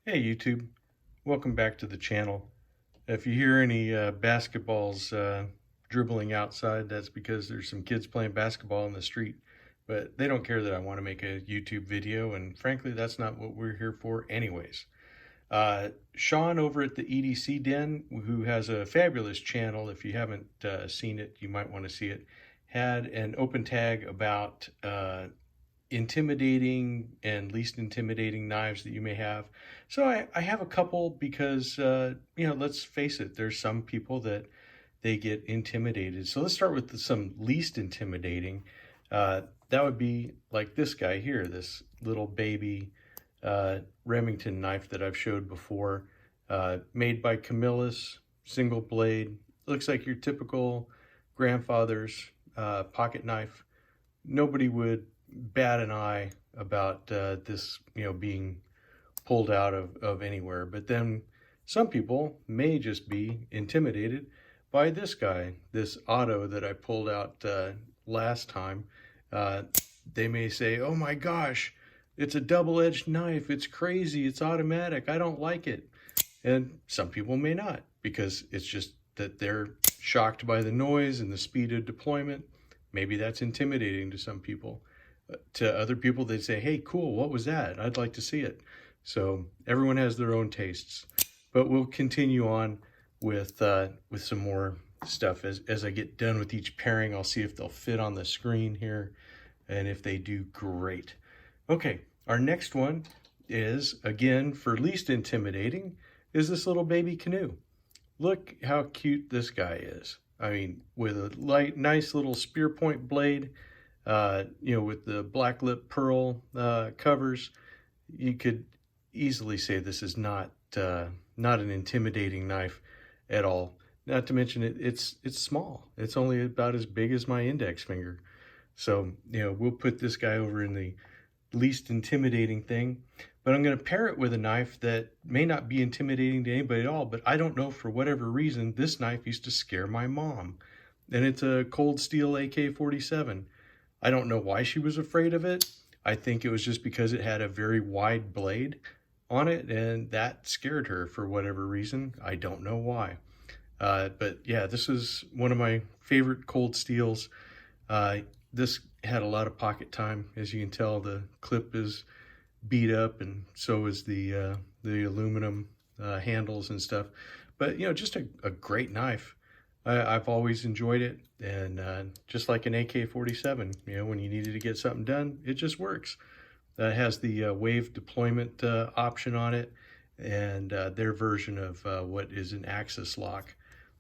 Hey YouTube, welcome back to the channel. If you hear any basketballs dribbling outside, that's because there's some kids playing basketball in the street. But they don't care that I want to make a YouTube video, and frankly, that's not what we're here for anyways. Sean over at the EDC Den, who has a fabulous channel, if you haven't seen it, you might want to see it, had an open tag about intimidating and least intimidating knives that you may have. So I have a couple because, let's face it, there's some people that they get intimidated. So let's start with some least intimidating. That would be like this guy here, this little baby Remington knife that I've showed before, made by Camillus, single blade. Looks like your typical grandfather's pocket knife. Nobody would bat an eye about this, being pulled out of anywhere. But then some people may just be intimidated by this guy, this auto that I pulled out last time. They may say, oh my gosh, it's a double-edged knife. It's crazy. It's automatic. I don't like it. And some people may not, because it's just that they're shocked by the noise and the speed of deployment. Maybe that's intimidating to some people. To other people, they'd say, hey, cool, what was that? I'd like to see it. So everyone has their own tastes. But we'll continue on with some more stuff. As I get done with each pairing, I'll see if they'll fit on the screen here. And if they do, great. Okay, our next one is, again, for least intimidating, is this little baby Canoe. Look how cute this guy is. I mean, with a nice little spear point blade, with the black lip pearl covers, you could easily say this is not an intimidating knife at all. Not to mention it's small. It's only about as big as my index finger. So, we'll put this guy over in the least intimidating thing. But I'm going to pair it with a knife that may not be intimidating to anybody at all, but I don't know, for whatever reason, this knife used to scare my mom. And it's a cold steel AK-47. I don't know why she was afraid of it. I think it was just because it had a very wide blade on it, and that scared her for whatever reason. I don't know why. But yeah, this is one of my favorite cold steels. This had a lot of pocket time. As you can tell, the clip is beat up, and so is the aluminum handles and stuff. But, just a great knife. I've always enjoyed it, and just like an AK-47, when you needed to get something done, it just works. It has the wave deployment option on it, and their version of what is an axis lock.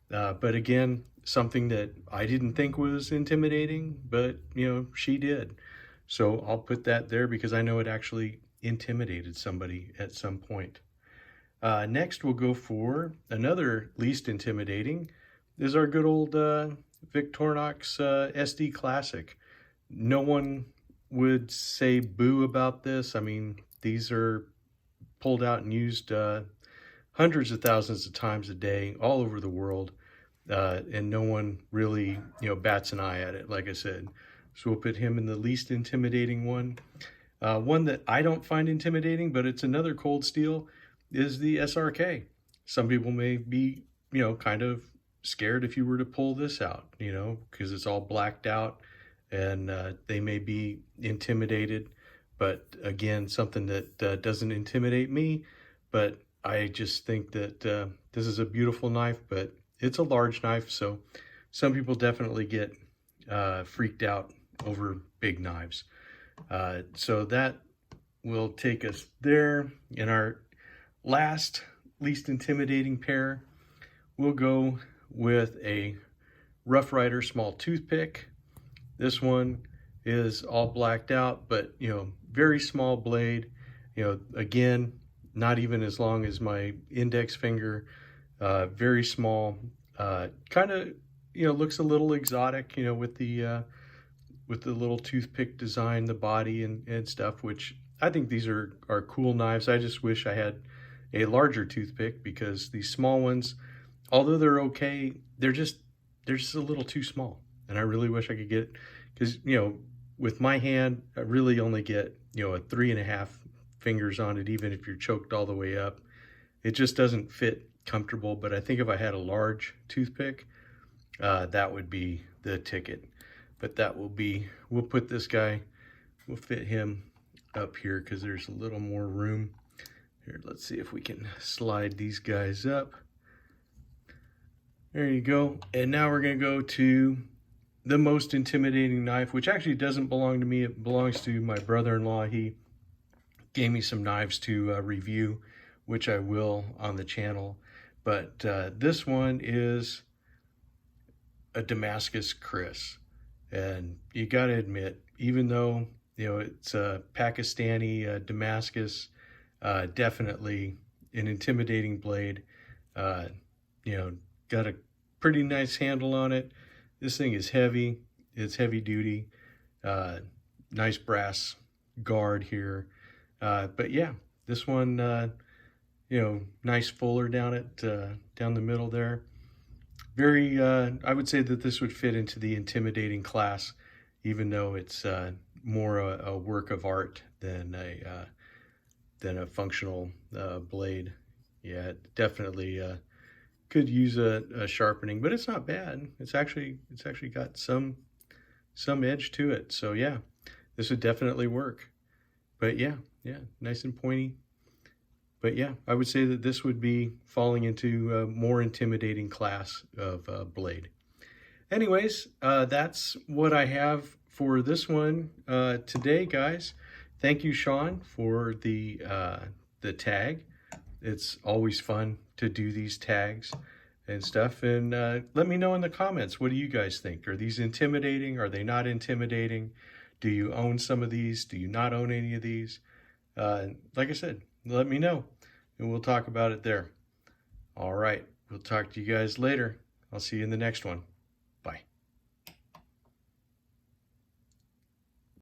But again, something that I didn't think was intimidating, but she did. So I'll put that there because I know it actually intimidated somebody at some point. Next, we'll go for another least intimidating. Is our good old Victorinox SD Classic. No one would say boo about this. I mean, these are pulled out and used hundreds of thousands of times a day all over the world, and no one really bats an eye at it, like I said. So we'll put him in the least intimidating one. One that I don't find intimidating, but it's another cold steel, is the SRK. Some people may be kind of scared if you were to pull this out, because it's all blacked out, and they may be intimidated. But again, something that doesn't intimidate me, but I just think that this is a beautiful knife, but it's a large knife, so some people definitely get freaked out over big knives. So that will take us there. In our last least intimidating pair, we'll go with a Rough Rider small toothpick. This one is all blacked out, but very small blade. Again, not even as long as my index finger. Very small. Kind of looks a little exotic. With the little toothpick design, the body and stuff. Which I think these are cool knives. I just wish I had a larger toothpick, because these small ones, although they're okay, they're just a little too small. And I really wish I could get, because with my hand, I really only get a 3.5 fingers on it, even if you're choked all the way up. It just doesn't fit comfortable, but I think if I had a large toothpick, that would be the ticket. But that will be, we'll put this guy, we'll fit him up here because there's a little more room. Here, let's see if we can slide these guys up. There you go. And now we're going to go to the most intimidating knife, which actually doesn't belong to me. It belongs to my brother-in-law. He gave me some knives to review, which I will on the channel. But this one is a Damascus Chris. And you got to admit, even though, you know, it's a Pakistani Damascus, definitely an intimidating blade. You know, got a pretty nice handle on it. This thing is heavy. It's heavy duty. Nice brass guard here. But yeah, this one, you know, nice fuller down it, down the middle there. Very, I would say that this would fit into the intimidating class, even though it's more a work of art than a functional blade. Yeah, definitely could use a sharpening, but it's not bad. It's actually got some edge to it. So yeah, this would definitely work. But yeah, nice and pointy. But yeah, I would say that this would be falling into a more intimidating class of blade. Anyways, that's what I have for this one today, guys. Thank you, Sean, for the tag. It's always fun to do these tags and stuff. And let me know in the comments, what do you guys think? Are these intimidating? Are they not intimidating? Do you own some of these? Do you not own any of these? Like I said, let me know and we'll talk about it there. All right, we'll talk to you guys later. I'll see you in the next one.